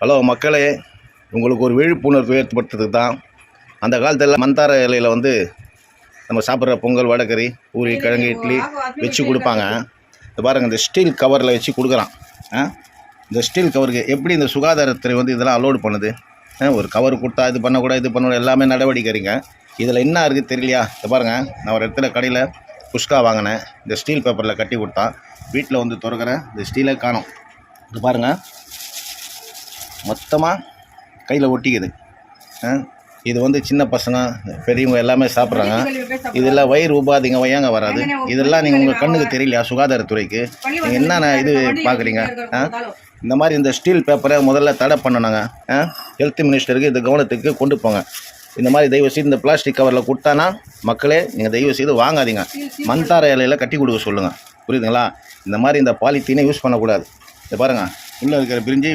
Hello மக்களே, உங்களுக்கு ஒரு விழிப்புணர்வு ஏற்படுத்துறதுக்கு தான். அந்த காலத்தில் மந்தார இலையில் வந்து நம்ம சாப்பிட்ற பொங்கல், வடைக்கறி, பூரி, கிழங்கு, இட்லி வச்சு கொடுப்பாங்க. இது பாருங்கள், இந்த ஸ்டீல் கவரில் வச்சு கொடுக்குறான். இந்த ஸ்டீல் கவருக்கு எப்படி இந்த சுகாதாரத்துறை வந்து இதெல்லாம் அலோடு பண்ணுது? ஒரு கவர் கொடுத்தா இது பண்ணக்கூடாது, இது பண்ணக்கூடாது, எல்லாமே நடவடிக்கைங்க. இதில் என்ன இருக்குது தெரியலையா? இது பாருங்கள், நான் ஒரு இடத்துல கடையில் குஷ்கா வாங்கினேன். இந்த ஸ்டீல் பேப்பரில் கட்டி கொடுத்தான். வீட்டில் வந்து திறக்கிறேன், இந்த ஸ்டீலே காணும். இது பாருங்கள், மொத்தமாக கையில் ஒட்டிக்குது. இது வந்து சின்ன பசங்க, பெரியவங்க எல்லாமே சாப்பிட்றாங்க. இதெல்லாம் வயிறு உபாதிங்க வையாங்க வராது. இதெல்லாம் நீங்கள் உங்கள் கண்ணுக்கு தெரியலையா? சுகாதாரத்துறைக்கு நீங்கள் என்னென்ன இது பார்க்குறீங்க? இந்த மாதிரி இந்த ஸ்டீல் பேப்பரை முதல்ல தடை பண்ணணுங்க. ஹெல்த் மினிஸ்டருக்கு இது கவனத்துக்கு கொண்டு போங்க. இந்த மாதிரி தயவு செய்து இந்த பிளாஸ்டிக் கவரில் கொடுத்தானா மக்களே நீங்கள் தயவு செய்து வாங்காதீங்க. மந்தார இலையில் கட்டி கொடுக்க சொல்லுங்கள். புரியுதுங்களா? இந்த மாதிரி இந்த பாலித்தீனை யூஸ் பண்ணக்கூடாது. இதை பாருங்கள், இன்னும் இருக்கிற பிரிஞ்சு